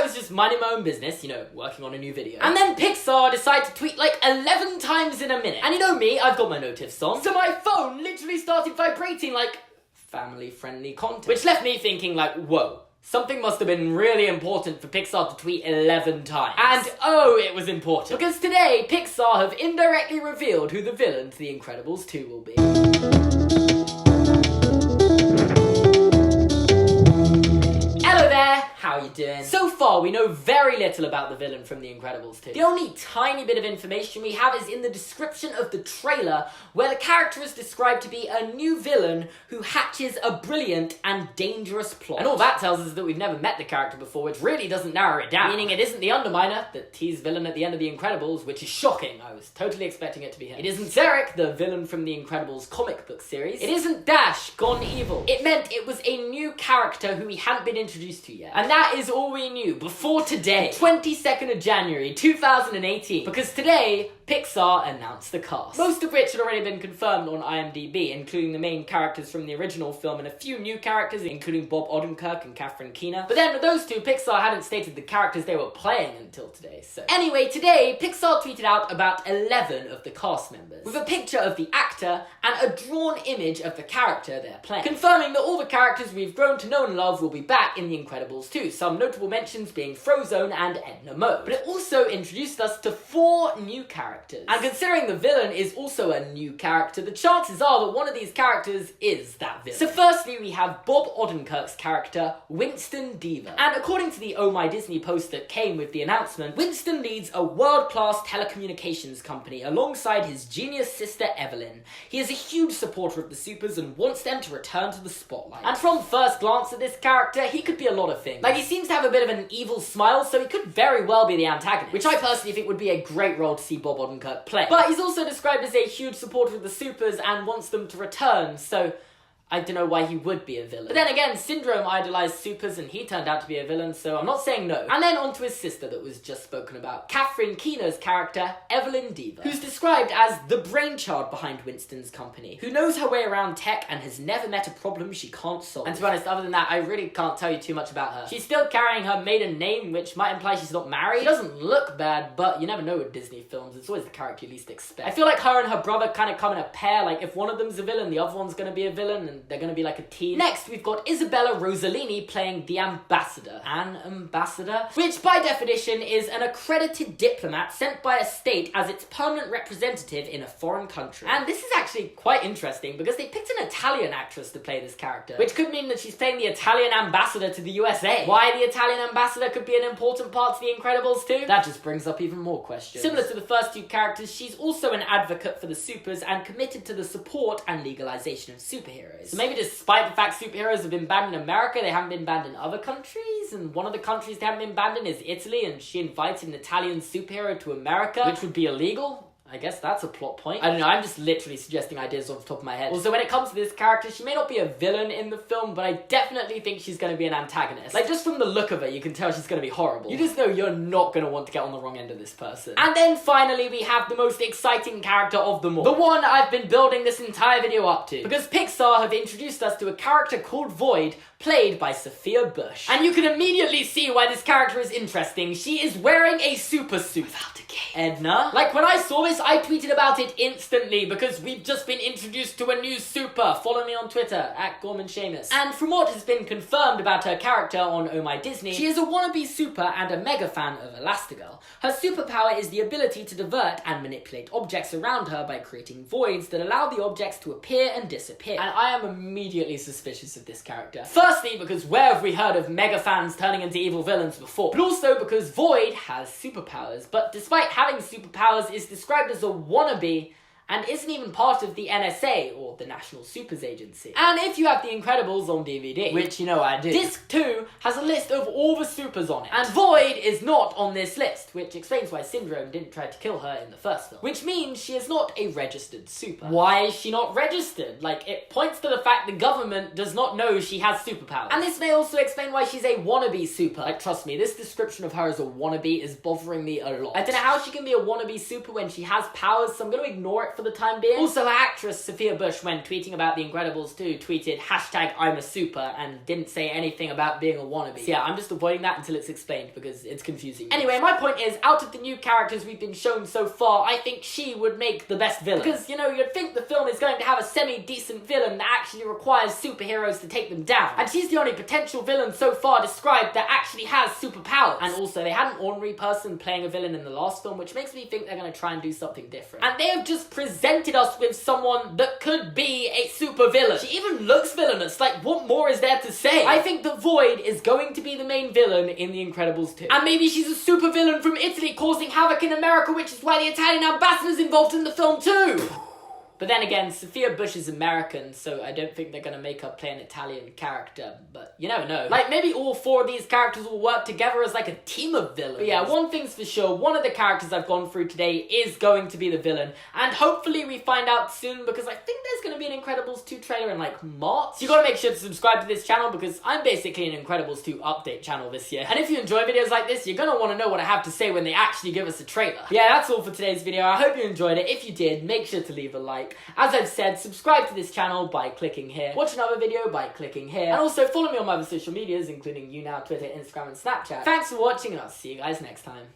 was just minding my own business, you know, working on a new video. And then Pixar decided to tweet like 11 times in a minute. And you know me, I've got my notifs on, so my phone literally started vibrating like family-friendly content. Which left me thinking like, whoa. Something must have been really important for Pixar to tweet 11 times. And oh, it was important. Because today, Pixar have indirectly revealed who the villain to The Incredibles 2 will be. Hello there, how are you doing? So far, we know very little about the villain from The Incredibles 2. The only tiny bit of information we have is in the description of the trailer, where the character is described to be a new villain who hatches a brilliant and dangerous plot. And all that tells us is that we've never met the character before, which really doesn't narrow it down. Meaning it isn't the Underminer, the tease villain at the end of The Incredibles, which is shocking. I was totally expecting it to be him. It isn't Zarek, the villain from The Incredibles comic book series. It isn't Dash, gone evil. It meant it was a new character who we hadn't been introduced to yet. And that is all we knew before today, 22nd of January, 2018. Because today, Pixar announced the cast. Most of which had already been confirmed on IMDb, including the main characters from the original film and a few new characters, including Bob Odenkirk and Catherine Keener. But then with those two, Pixar hadn't stated the characters they were playing until today, so. Anyway, today, Pixar tweeted out about 11 of the cast members, with a picture of the actor and a drawn image of the character they're playing, confirming that all the characters we've grown to know and love will be back in The Incredibles 2, some notable mentions being Frozone and Edna Mode. But it also introduced us to 4 new characters. And considering the villain is also a new character, the chances are that one of these characters is that villain. So firstly, we have Bob Odenkirk's character, Winston Deavor. And according to the Oh My Disney post that came with the announcement, Winston leads a world-class telecommunications company alongside his genius sister Evelyn. He is a huge supporter of the Supers and wants them to return to the spotlight. And from first glance at this character, he could be a lot of things. Like, he seems to have a bit of an evil smile, so he could very well be the antagonist, which I personally think would be a great role to see Bob Odenkirk play. But he's also described as a huge supporter of the Supers and wants them to return, so I don't know why he would be a villain. But then again, Syndrome idolized Supers and he turned out to be a villain, so I'm not saying no. And then on to his sister that was just spoken about, Catherine Keener's character, Evelyn Deavor, who's described as the brainchild behind Winston's company, who knows her way around tech and has never met a problem she can't solve. And to be honest, other than that, I really can't tell you too much about her. She's still carrying her maiden name, which might imply she's not married. She doesn't look bad, but you never know with Disney films, it's always the character you least expect. I feel like her and her brother kind of come in a pair, like if one of them's a villain, the other one's gonna be a villain, and they're gonna be like a team. Next, we've got Isabella Rossellini playing the Ambassador. An ambassador? Which, by definition, is an accredited diplomat sent by a state as its permanent representative in a foreign country. And this is actually quite interesting because they picked an Italian actress to play this character, which could mean that she's playing the Italian ambassador to the USA. Why the Italian ambassador could be an important part to The Incredibles too? That just brings up even more questions. Similar to the first 2 characters, she's also an advocate for the Supers and committed to the support and legalization of superheroes. So maybe despite the fact superheroes have been banned in America, they haven't been banned in other countries, and one of the countries they haven't been banned in is Italy, and she invited an Italian superhero to America, which would be illegal. I guess that's a plot point. I don't know, I'm just literally suggesting ideas off the top of my head. Also, when it comes to this character, she may not be a villain in the film, but I definitely think she's gonna be an antagonist. Like, just from the look of her, you can tell she's gonna be horrible. You just know you're not gonna want to get on the wrong end of this person. And then finally, we have the most exciting character of them all. The one I've been building this entire video up to. Because Pixar have introduced us to a character called Voyd, played by Sophia Bush. And you can immediately see why this character is interesting. She is wearing a super suit. Without a cape. Edna? Like, when I saw this, I tweeted about it instantly because we've just been introduced to a new super. Follow me on Twitter, @Gorman Seamus. And from what has been confirmed about her character on Oh My Disney, she is a wannabe super and a mega fan of Elastigirl. Her superpower is the ability to divert and manipulate objects around her by creating voids that allow the objects to appear and disappear. And I am immediately suspicious of this character. Firstly, because where have we heard of mega fans turning into evil villains before? But also because Voyd has superpowers, but despite having superpowers, is described as a wannabe and isn't even part of the NSA, or the National Supers Agency. And if you have The Incredibles on DVD, which you know I do, Disc 2 has a list of all the supers on it, and Voyd is not on this list, which explains why Syndrome didn't try to kill her in the first film. Which means she is not a registered super. Why is she not registered? Like, it points to the fact the government does not know she has superpowers. And this may also explain why she's a wannabe super. Like, trust me, this description of her as a wannabe is bothering me a lot. I don't know how she can be a wannabe super when she has powers, so I'm gonna ignore it for for the time being. Also, actress Sophia Bush, when tweeting about The Incredibles 2, tweeted #I'm a super and didn't say anything about being a wannabe. So yeah, I'm just avoiding that until it's explained because it's confusing. Anyway, my point is, out of the new characters we've been shown so far, I think she would make the best villain. Because, you know, you'd think the film is going to have a semi-decent villain that actually requires superheroes to take them down. And she's the only potential villain so far described that actually has superpowers. And also, they had an ordinary person playing a villain in the last film, which makes me think they're going to try and do something different. And they have just presented us with someone that could be a super villain. She even looks villainous. Like, what more is there to say? I think that Voyd is going to be the main villain in The Incredibles 2. And maybe she's a super villain from Italy causing havoc in America, which is why the Italian ambassador's involved in the film too. But then again, Sophia Bush is American, so I don't think they're gonna make her play an Italian character, but you never know. Like, maybe all four of these characters will work together as like a team of villains. But yeah, one thing's for sure, one of the characters I've gone through today is going to be the villain, and hopefully we find out soon, because I think there's gonna be an Incredibles 2 trailer in like March. So you gotta make sure to subscribe to this channel, because I'm basically an Incredibles 2 update channel this year. And if you enjoy videos like this, you're gonna wanna know what I have to say when they actually give us a trailer. But yeah, that's all for today's video. I hope you enjoyed it. If you did, make sure to leave a like. As I've said, subscribe to this channel by clicking here, watch another video by clicking here, and also follow me on my other social medias, including YouNow, Twitter, Instagram, and Snapchat. Thanks for watching, and I'll see you guys next time.